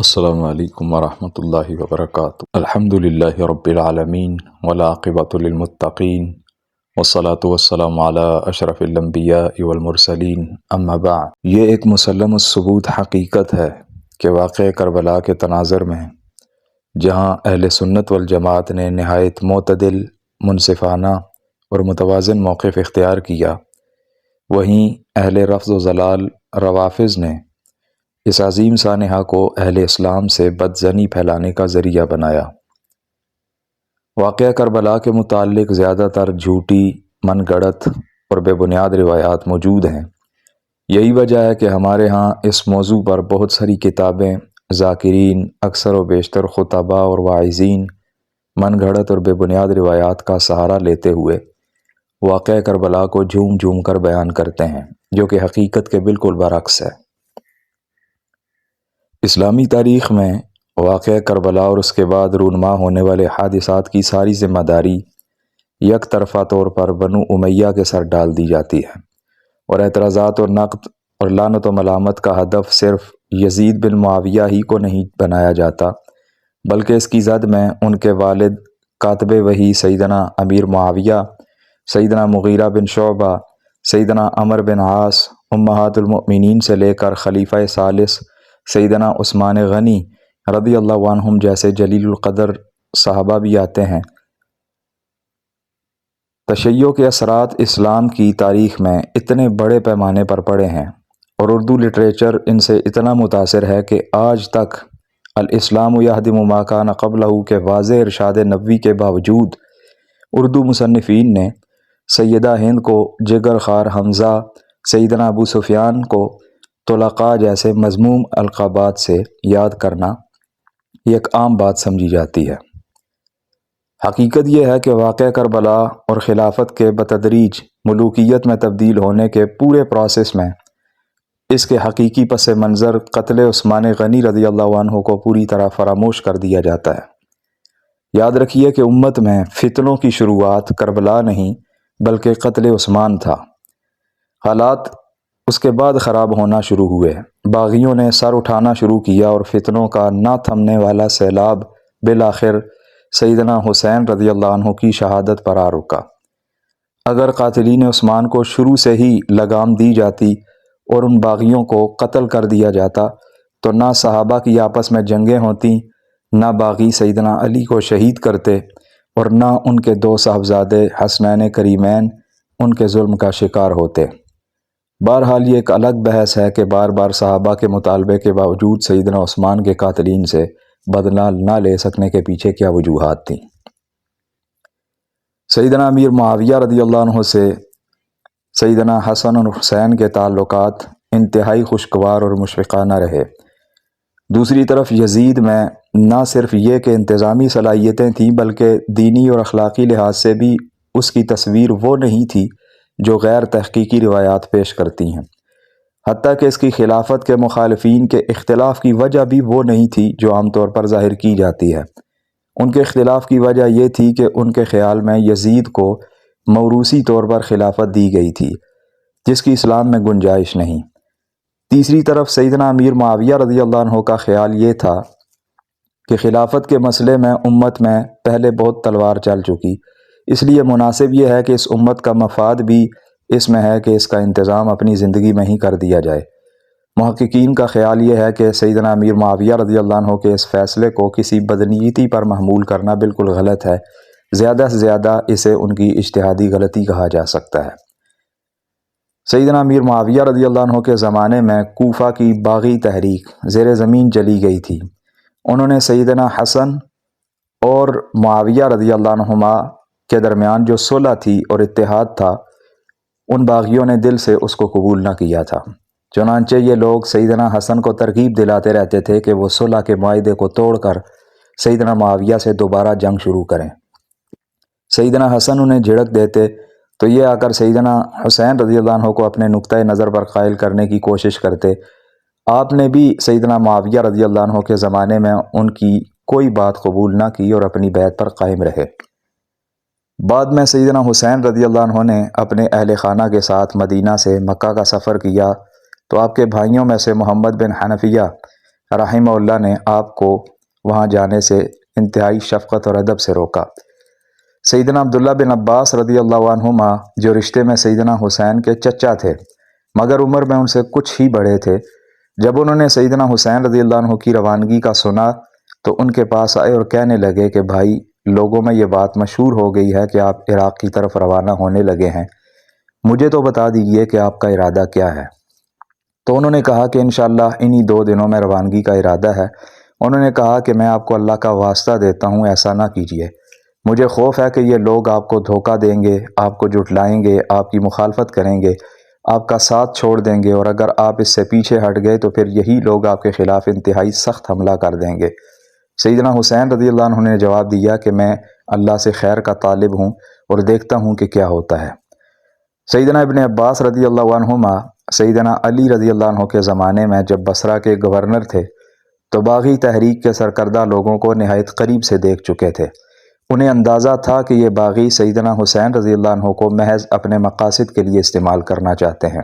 السلام علیکم ورحمۃ اللہ وبرکاتہ۔ الحمد للہ رب العالمین والعاقبۃ للمتقین والصلاة والسلام علی اشرف الانبیاء والمرسلین، اما بعد۔ یہ ایک مسلم الثبوت حقیقت ہے کہ واقعہ کربلا کے تناظر میں جہاں اہل سنت والجماعت نے نہایت معتدل، منصفانہ اور متوازن موقف اختیار کیا، وہیں اہل رفض و ضلال روافض نے اس عظیم سانحہ کو اہل اسلام سے بدظنی پھیلانے کا ذریعہ بنایا۔ واقعہ کربلا کے متعلق زیادہ تر جھوٹی، من گڑت اور بے بنیاد روایات موجود ہیں۔ یہی وجہ ہے کہ ہمارے ہاں اس موضوع پر بہت ساری کتابیں، ذاکرین، اکثر و بیشتر خطباء اور واعظین من گھڑت اور بے بنیاد روایات کا سہارا لیتے ہوئے واقعہ کربلا کو جھوم جھوم کر بیان کرتے ہیں، جو کہ حقیقت کے بالکل برعکس ہے۔ اسلامی تاریخ میں واقعہ کربلا اور اس کے بعد رونما ہونے والے حادثات کی ساری ذمہ داری یک طرفہ طور پر بنو امیہ کے سر ڈال دی جاتی ہے، اور اعتراضات اور نقد اور لعنت و ملامت کا ہدف صرف یزید بن معاویہ ہی کو نہیں بنایا جاتا، بلکہ اس کی زد میں ان کے والد کاتب وحی سیدنا امیر معاویہ، سیدنا مغیرہ بن شعبہ، سیدنا عمر بن عاص، امہات المؤمنین سے لے کر خلیفہ ثالث سیدنا عثمان غنی رضی اللہ عنہم جیسے جلیل القدر صحابہ بھی آتے ہیں۔ تشیع کے اثرات اسلام کی تاریخ میں اتنے بڑے پیمانے پر پڑے ہیں، اور اردو لٹریچر ان سے اتنا متاثر ہے کہ آج تک الاسلام یہدم ما کان قبلہ کے واضح ارشاد نبوی کے باوجود اردو مصنفین نے سیدہ ہند کو جگر خار حمزہ، سیدنا ابو سفیان کو طلقاء جیسے مذموم القابات سے یاد کرنا ایک عام بات سمجھی جاتی ہے۔ حقیقت یہ ہے کہ واقعہ کربلا اور خلافت کے بتدریج ملوکیت میں تبدیل ہونے کے پورے پروسیس میں اس کے حقیقی پس منظر قتل عثمان غنی رضی اللہ عنہ کو پوری طرح فراموش کر دیا جاتا ہے۔ یاد رکھیے کہ امت میں فتنوں کی شروعات کربلا نہیں بلکہ قتل عثمان تھا۔ حالات اس کے بعد خراب ہونا شروع ہوئے، باغیوں نے سر اٹھانا شروع کیا اور فتنوں کا نہ تھمنے والا سیلاب بالآخر سیدنا حسین رضی اللہ عنہ کی شہادت پر آ رکا۔ اگر قاتلین عثمان کو شروع سے ہی لگام دی جاتی اور ان باغیوں کو قتل کر دیا جاتا تو نہ صحابہ کی آپس میں جنگیں ہوتیں، نہ باغی سیدنا علی کو شہید کرتے، اور نہ ان کے دو صاحبزادے حسنین کریمین ان کے ظلم کا شکار ہوتے۔ بہرحال یہ ایک الگ بحث ہے کہ بار بار صحابہ کے مطالبے کے باوجود سیدنا عثمان کے قاتلین سے بدلہ نہ لے سکنے کے پیچھے کیا وجوہات تھیں۔ سیدنا امیر معاویہ رضی اللہ عنہ سے سیدنا حسن اور حسین کے تعلقات انتہائی خوشگوار اور مشفقانہ رہے۔ دوسری طرف یزید میں نہ صرف یہ کہ انتظامی صلاحیتیں تھیں بلکہ دینی اور اخلاقی لحاظ سے بھی اس کی تصویر وہ نہیں تھی جو غیر تحقیقی روایات پیش کرتی ہیں، حتیٰ کہ اس کی خلافت کے مخالفین کے اختلاف کی وجہ بھی وہ نہیں تھی جو عام طور پر ظاہر کی جاتی ہے۔ ان کے اختلاف کی وجہ یہ تھی کہ ان کے خیال میں یزید کو موروثی طور پر خلافت دی گئی تھی جس کی اسلام میں گنجائش نہیں۔ تیسری طرف سیدنا امیر معاویہ رضی اللہ عنہ کا خیال یہ تھا کہ خلافت کے مسئلے میں امت میں پہلے بہت تلوار چل چکی، اس لیے مناسب یہ ہے کہ اس امت کا مفاد بھی اس میں ہے کہ اس کا انتظام اپنی زندگی میں ہی کر دیا جائے۔ محققین کا خیال یہ ہے کہ سیدنا امیر معاویہ رضی اللہ عنہ کے اس فیصلے کو کسی بدنیتی پر محمول کرنا بالکل غلط ہے، زیادہ سے زیادہ اسے ان کی اجتہادی غلطی کہا جا سکتا ہے۔ سیدنا امیر معاویہ رضی اللہ عنہ کے زمانے میں کوفہ کی باغی تحریک زیر زمین چلی گئی تھی۔ انہوں نے سیدنا حسن اور معاویہ رضی اللہ عنہما کے درمیان جو صلح تھی اور اتحاد تھا، ان باغیوں نے دل سے اس کو قبول نہ کیا تھا۔ چنانچہ یہ لوگ سیدنا حسن کو ترغیب دلاتے رہتے تھے کہ وہ صلح کے معاہدے کو توڑ کر سیدنا معاویہ سے دوبارہ جنگ شروع کریں۔ سیدنا حسن انہیں جھڑک دیتے تو یہ آ کر سیدنا حسین رضی اللہ عنہ کو اپنے نقطۂ نظر پر قائل کرنے کی کوشش کرتے۔ آپ نے بھی سیدنا معاویہ رضی اللہ عنہ کے زمانے میں ان کی کوئی بات قبول نہ کی اور اپنی بیعت پر قائم رہے۔ بعد میں سیدنا حسین رضی اللہ عنہ نے اپنے اہل خانہ کے ساتھ مدینہ سے مکہ کا سفر کیا تو آپ کے بھائیوں میں سے محمد بن حنفیہ رحمہ اللہ نے آپ کو وہاں جانے سے انتہائی شفقت اور ادب سے روکا۔ سیدنا عبداللہ بن عباس رضی اللہ عنہما جو رشتے میں سیدنا حسین کے چچا تھے مگر عمر میں ان سے کچھ ہی بڑے تھے، جب انہوں نے سیدنا حسین رضی اللہ عنہ کی روانگی کا سنا تو ان کے پاس آئے اور کہنے لگے کہ بھائی، لوگوں میں یہ بات مشہور ہو گئی ہے کہ آپ عراق کی طرف روانہ ہونے لگے ہیں، مجھے تو بتا دیجئے کہ آپ کا ارادہ کیا ہے۔ تو انہوں نے کہا کہ انشاءاللہ انہی 2 دنوں میں روانگی کا ارادہ ہے۔ انہوں نے کہا کہ میں آپ کو اللہ کا واسطہ دیتا ہوں، ایسا نہ کیجیے، مجھے خوف ہے کہ یہ لوگ آپ کو دھوکہ دیں گے، آپ کو جھٹلائیں گے، آپ کی مخالفت کریں گے، آپ کا ساتھ چھوڑ دیں گے، اور اگر آپ اس سے پیچھے ہٹ گئے تو پھر یہی لوگ آپ کے خلاف انتہائی سخت حملہ کر دیں گے۔ سیدنا حسین رضی اللہ عنہ نے جواب دیا کہ میں اللہ سے خیر کا طالب ہوں اور دیکھتا ہوں کہ کیا ہوتا ہے۔ سیدنا ابن عباس رضی اللہ عنہما سیدنا علی رضی اللہ عنہ کے زمانے میں جب بصرہ کے گورنر تھے تو باغی تحریک کے سرکردہ لوگوں کو نہایت قریب سے دیکھ چکے تھے۔ انہیں اندازہ تھا کہ یہ باغی سیدنا حسین رضی اللہ عنہ کو محض اپنے مقاصد کے لیے استعمال کرنا چاہتے ہیں،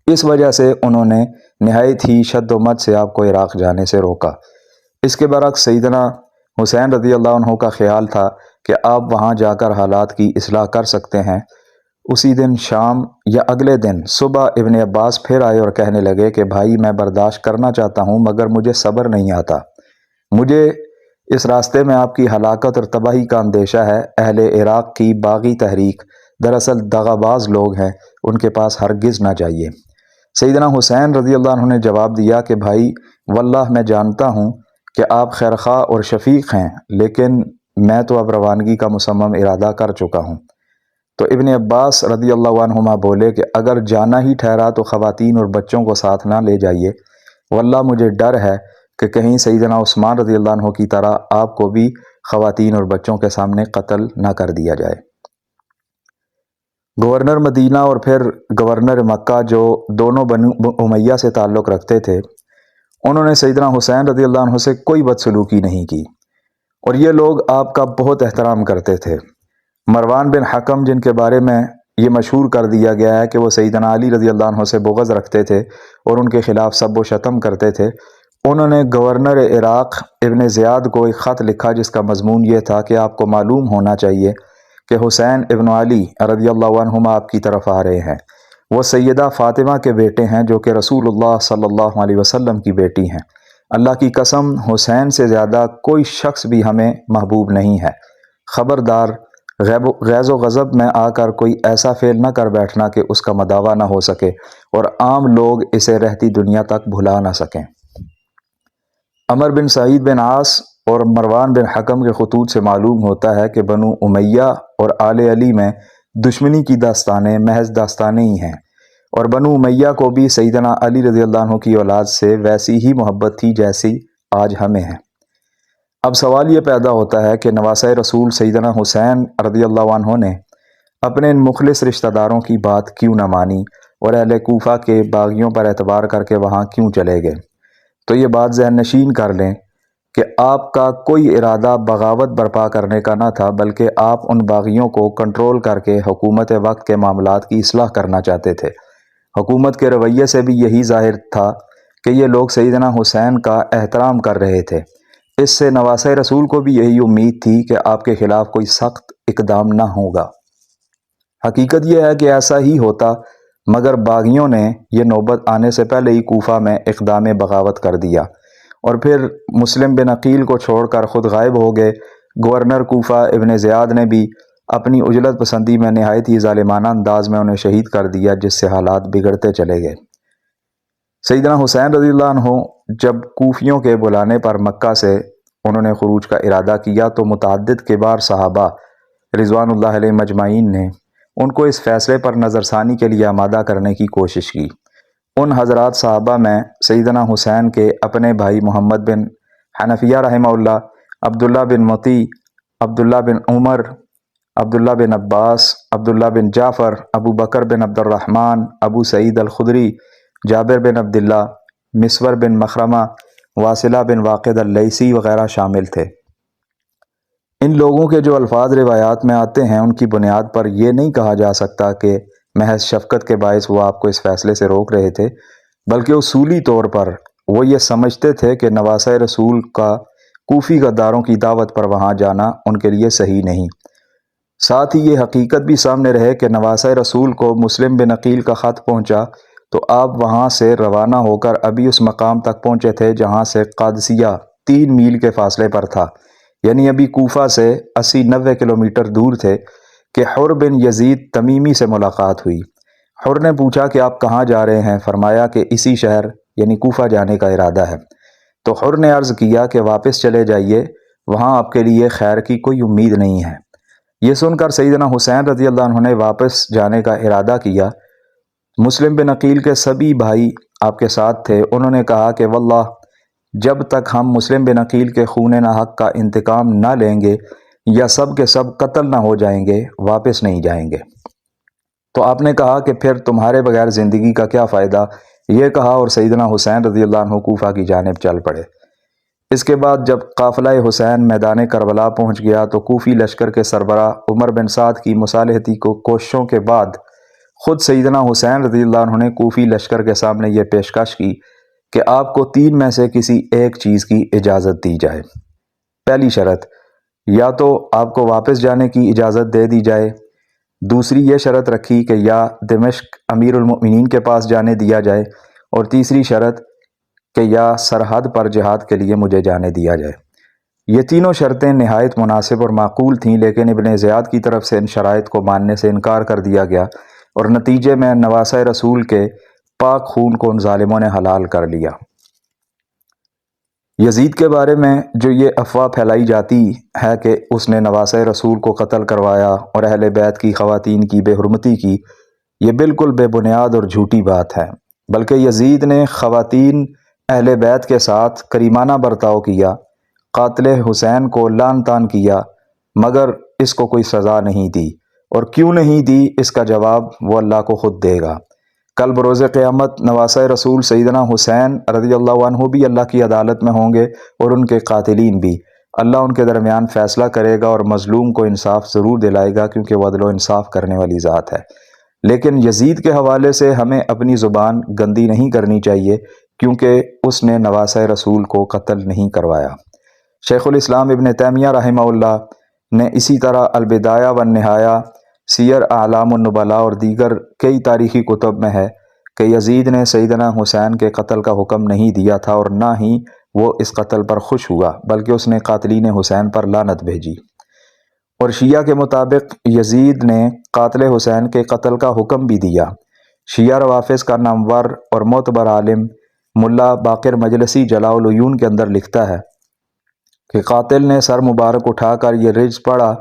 اس وجہ سے انہوں نے نہایت ہی شد و مت سے آپ کو عراق جانے سے روکا۔ اس کے برعکس سیدنا حسین رضی اللہ عنہ کا خیال تھا کہ آپ وہاں جا کر حالات کی اصلاح کر سکتے ہیں۔ اسی دن شام یا اگلے دن صبح ابن عباس پھر آئے اور کہنے لگے کہ بھائی، میں برداشت کرنا چاہتا ہوں مگر مجھے صبر نہیں آتا، مجھے اس راستے میں آپ کی ہلاکت اور تباہی کا اندیشہ ہے۔ اہل عراق کی باغی تحریک دراصل دغاباز لوگ ہیں، ان کے پاس ہرگز نہ جائیے۔ سیدنا حسین رضی اللہ عنہ نے جواب دیا کہ بھائی، واللہ میں جانتا ہوں کہ آپ خیرخواہ اور شفیق ہیں، لیکن میں تو اب روانگی کا مصمم ارادہ کر چکا ہوں۔ تو ابن عباس رضی اللہ عنہما بولے کہ اگر جانا ہی ٹھہرا تو خواتین اور بچوں کو ساتھ نہ لے جائیے، واللہ مجھے ڈر ہے کہ کہیں سیدنا عثمان رضی اللہ عنہ کی طرح آپ کو بھی خواتین اور بچوں کے سامنے قتل نہ کر دیا جائے۔ گورنر مدینہ اور پھر گورنر مکہ جو دونوں بنو امیہ سے تعلق رکھتے تھے، انہوں نے سیدنا حسین رضی اللہ عنہ سے کوئی بدسلوکی نہیں کی اور یہ لوگ آپ کا بہت احترام کرتے تھے۔ مروان بن حکم، جن کے بارے میں یہ مشہور کر دیا گیا ہے کہ وہ سیدنا علی رضی اللہ عنہ سے بغض رکھتے تھے اور ان کے خلاف سب و شتم کرتے تھے، انہوں نے گورنر عراق ابن زیاد کو ایک خط لکھا جس کا مضمون یہ تھا کہ آپ کو معلوم ہونا چاہیے کہ حسین ابن علی رضی اللہ عنہما آپ کی طرف آ رہے ہیں۔ وہ سیدہ فاطمہ کے بیٹے ہیں جو کہ رسول اللہ صلی اللہ علیہ وسلم کی بیٹی ہیں۔ اللہ کی قسم، حسین سے زیادہ کوئی شخص بھی ہمیں محبوب نہیں ہے۔ خبردار، غیظ و غضب میں آ کر کوئی ایسا فعل نہ کر بیٹھنا کہ اس کا مداوع نہ ہو سکے اور عام لوگ اسے رہتی دنیا تک بھلا نہ سکیں۔ عمر بن سعید بن عاص اور مروان بن حکم کے خطوط سے معلوم ہوتا ہے کہ بنو امیہ اور آل علی میں دشمنی کی داستانیں محض داستانیں ہی ہیں، اور بنو امیہ کو بھی سیدنا علی رضی اللہ عنہ کی اولاد سے ویسی ہی محبت تھی جیسی آج ہمیں ہے۔ اب سوال یہ پیدا ہوتا ہے کہ نواسۂ رسول سیدنا حسین رضی اللہ عنہ نے اپنے ان مخلص رشتہ داروں کی بات کیوں نہ مانی اور اہل کوفہ کے باغیوں پر اعتبار کر کے وہاں کیوں چلے گئے؟ تو یہ بات ذہن نشین کر لیں کہ آپ کا کوئی ارادہ بغاوت برپا کرنے کا نہ تھا، بلکہ آپ ان باغیوں کو کنٹرول کر کے حکومت وقت کے معاملات کی اصلاح کرنا چاہتے تھے۔ حکومت کے رویے سے بھی یہی ظاہر تھا کہ یہ لوگ سیدنا حسین کا احترام کر رہے تھے۔ اس سے نواسۂ رسول کو بھی یہی امید تھی کہ آپ کے خلاف کوئی سخت اقدام نہ ہوگا۔ حقیقت یہ ہے کہ ایسا ہی ہوتا، مگر باغیوں نے یہ نوبت آنے سے پہلے ہی کوفہ میں اقدام بغاوت کر دیا اور پھر مسلم بن عقیل کو چھوڑ کر خود غائب ہو گئے۔ گورنر کوفہ ابن زیاد نے بھی اپنی عجلت پسندی میں نہایت ہی ظالمانہ انداز میں انہیں شہید کر دیا، جس سے حالات بگڑتے چلے گئے۔ سیدنا حسین رضی اللہ عنہ جب کوفیوں کے بلانے پر مکہ سے انہوں نے خروج کا ارادہ کیا تو متعدد کبار صحابہ رضوان اللہ علیہ مجمعین نے ان کو اس فیصلے پر نظر ثانی کے لیے آمادہ کرنے کی کوشش کی۔ ان حضرات صحابہ میں سیدنا حسین کے اپنے بھائی محمد بن حنفیہ رحمہ اللہ، عبداللہ بن مطیع، عبداللہ بن عمر، عبداللہ بن عباس، عبداللہ بن جعفر، ابو بکر بن عبد الرحمن، ابو سعید الخدری، جابر بن عبداللہ، مسور بن مخرمہ، واصلہ بن واقد اللیثی وغیرہ شامل تھے۔ ان لوگوں کے جو الفاظ روایات میں آتے ہیں ان کی بنیاد پر یہ نہیں کہا جا سکتا کہ محض شفقت کے باعث وہ آپ کو اس فیصلے سے روک رہے تھے، بلکہ اصولی طور پر وہ یہ سمجھتے تھے کہ نواسۂ رسول کا کوفی غداروں کی دعوت پر وہاں جانا ان کے لیے صحیح نہیں۔ ساتھ ہی یہ حقیقت بھی سامنے رہے کہ نواسۂ رسول کو مسلم بن عقیل کا خط پہنچا تو آپ وہاں سے روانہ ہو کر ابھی اس مقام تک پہنچے تھے جہاں سے قادسیہ 3 میل کے فاصلے پر تھا، یعنی ابھی کوفہ سے 80-90 کلومیٹر دور تھے کہ حر بن یزید تمیمی سے ملاقات ہوئی۔ حر نے پوچھا کہ آپ کہاں جا رہے ہیں؟ فرمایا کہ اسی شہر یعنی کوفہ جانے کا ارادہ ہے۔ تو حر نے عرض کیا کہ واپس چلے جائیے، وہاں آپ کے لیے خیر کی کوئی امید نہیں ہے۔ یہ سن کر سیدنا حسین رضی اللہ عنہ نے واپس جانے کا ارادہ کیا۔ مسلم بن عقیل کے سبھی بھائی آپ کے ساتھ تھے۔ انہوں نے کہا کہ واللہ جب تک ہم مسلم بن عقیل کے خون ناحق کا انتقام نہ لیں گے یا سب کے سب قتل نہ ہو جائیں گے، واپس نہیں جائیں گے۔ تو آپ نے کہا کہ پھر تمہارے بغیر زندگی کا کیا فائدہ؟ یہ کہا اور سیدنا حسین رضی اللہ عنہ کوفہ کی جانب چل پڑے۔ اس کے بعد جب قافلہ حسین میدان کربلا پہنچ گیا تو کوفی لشکر کے سربراہ عمر بن سعد کی مصالحتی کوششوں کے بعد خود سیدنا حسین رضی اللہ عنہ نے کوفی لشکر کے سامنے یہ پیشکش کی کہ آپ کو 3 میں سے کسی ایک چیز کی اجازت دی جائے۔ پہلی شرط، یا تو آپ کو واپس جانے کی اجازت دے دی جائے، دوسری یہ شرط رکھی کہ یا دمشق امیر المؤمنین کے پاس جانے دیا جائے، اور تیسری شرط کہ یا سرحد پر جہاد کے لیے مجھے جانے دیا جائے۔ یہ تینوں شرطیں نہایت مناسب اور معقول تھیں، لیکن ابن زیاد کی طرف سے ان شرائط کو ماننے سے انکار کر دیا گیا اور نتیجے میں نواسۂ رسول کے پاک خون کو ان ظالموں نے حلال کر لیا۔ یزید کے بارے میں جو یہ افواہ پھیلائی جاتی ہے کہ اس نے نواسۂ رسول کو قتل کروایا اور اہل بیت کی خواتین کی بے حرمتی کی، یہ بالکل بے بنیاد اور جھوٹی بات ہے۔ بلکہ یزید نے خواتین اہل بیت کے ساتھ کریمانہ برتاؤ کیا، قاتل حسین کو لعن طعن کیا، مگر اس کو کوئی سزا نہیں دی، اور کیوں نہیں دی اس کا جواب وہ اللہ کو خود دے گا۔ کل بروز قیامت نواسۂ رسول سیدنا حسین رضی اللہ عنہ بھی اللہ کی عدالت میں ہوں گے اور ان کے قاتلین بھی۔ اللہ ان کے درمیان فیصلہ کرے گا اور مظلوم کو انصاف ضرور دلائے گا، کیونکہ وہ عدل و انصاف کرنے والی ذات ہے۔ لیکن یزید کے حوالے سے ہمیں اپنی زبان گندی نہیں کرنی چاہیے، کیونکہ اس نے نواسۂ رسول کو قتل نہیں کروایا۔ شیخ الاسلام ابن تیمیہ رحمہ اللہ نے اسی طرح البدایہ والنہایہ، سیر اعلام النبلاء اور دیگر کئی تاریخی کتب میں ہے کہ یزید نے سیدنا حسین کے قتل کا حکم نہیں دیا تھا، اور نہ ہی وہ اس قتل پر خوش ہوا، بلکہ اس نے قاتلین حسین پر لعنت بھیجی۔ اور شیعہ کے مطابق یزید نے قاتل حسین کے قتل کا حکم بھی دیا۔ شیعہ روافظ کا نامور اور معتبر عالم ملا باقر مجلسی جلاء العیون کے اندر لکھتا ہے کہ قاتل نے سر مبارک اٹھا کر یہ رجز پڑھا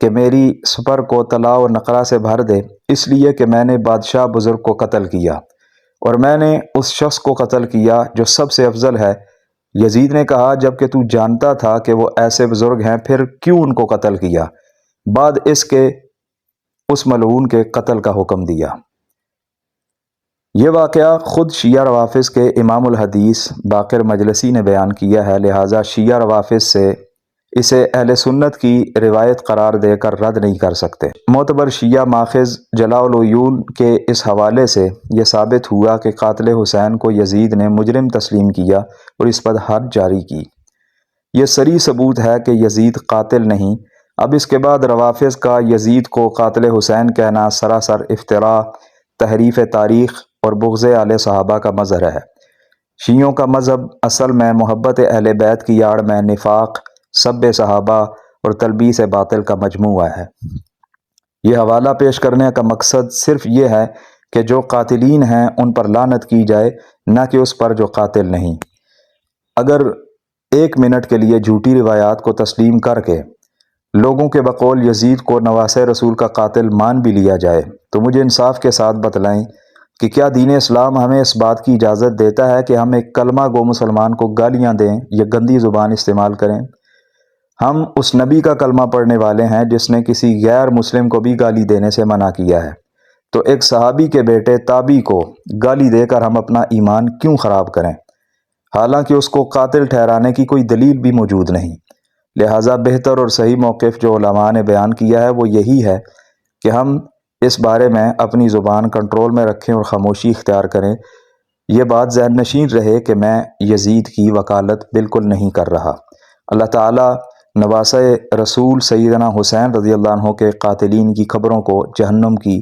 کہ میری سپر کو طلا و نقرہ سے بھر دے، اس لیے کہ میں نے بادشاہ بزرگ کو قتل کیا، اور میں نے اس شخص کو قتل کیا جو سب سے افضل ہے۔ یزید نے کہا جب کہ تو جانتا تھا کہ وہ ایسے بزرگ ہیں، پھر کیوں ان کو قتل کیا؟ بعد اس کے اس ملعون کے قتل کا حکم دیا۔ یہ واقعہ خود شیعہ روافظ کے امام الحدیث باقر مجلسی نے بیان کیا ہے، لہٰذا شیعہ روافظ سے اسے اہل سنت کی روایت قرار دے کر رد نہیں کر سکتے۔ معتبر شیعہ ماخذ جلاء العیون کے اس حوالے سے یہ ثابت ہوا کہ قاتل حسین کو یزید نے مجرم تسلیم کیا اور اس پر حد جاری کی۔ یہ صریح ثبوت ہے کہ یزید قاتل نہیں۔ اب اس کے بعد روافظ کا یزید کو قاتل حسین کہنا سراسر افتراء، تحریف تاریخ اور بغض اہل صحابہ کا مظہر ہے۔ شیعوں کا مذہب اصل میں محبت اہل بیت کی آڑ میں نفاق، سب صحابہ اور تلبیس باطل کا مجموعہ ہے۔ یہ حوالہ پیش کرنے کا مقصد صرف یہ ہے کہ جو قاتلین ہیں ان پر لعنت کی جائے، نہ کہ اس پر جو قاتل نہیں۔ اگر 1 منٹ کے لیے جھوٹی روایات کو تسلیم کر کے لوگوں کے بقول یزید کو نواسۂ رسول کا قاتل مان بھی لیا جائے تو مجھے انصاف کے ساتھ بتلائیں کہ کیا دین اسلام ہمیں اس بات کی اجازت دیتا ہے کہ ہم ایک کلمہ گو مسلمان کو گالیاں دیں یا گندی زبان استعمال کریں؟ ہم اس نبی کا کلمہ پڑھنے والے ہیں جس نے کسی غیر مسلم کو بھی گالی دینے سے منع کیا ہے، تو ایک صحابی کے بیٹے تابی کو گالی دے کر ہم اپنا ایمان کیوں خراب کریں، حالانکہ اس کو قاتل ٹھہرانے کی کوئی دلیل بھی موجود نہیں۔ لہٰذا بہتر اور صحیح موقف جو علماء نے بیان کیا ہے وہ یہی ہے کہ ہم اس بارے میں اپنی زبان کنٹرول میں رکھیں اور خاموشی اختیار کریں، یہ بات ذہن نشین رہے کہ میں یزید کی وکالت بالکل نہیں کر رہا۔ اللہ تعالیٰ نواسہ رسول سیدنا حسین رضی اللہ عنہ کے قاتلین کی قبروں کو جہنم کی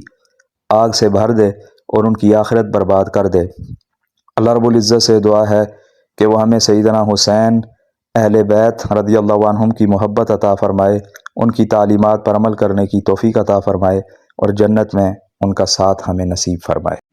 آگ سے بھر دے اور ان کی آخرت برباد کر دے۔ اللہ رب العزت سے دعا ہے کہ وہ ہمیں سیدنا حسین اہل بیت رضی اللہ عنہم کی محبت عطا فرمائے، ان کی تعلیمات پر عمل کرنے کی توفیق عطا فرمائے اور جنت میں ان کا ساتھ ہمیں نصیب فرمائے۔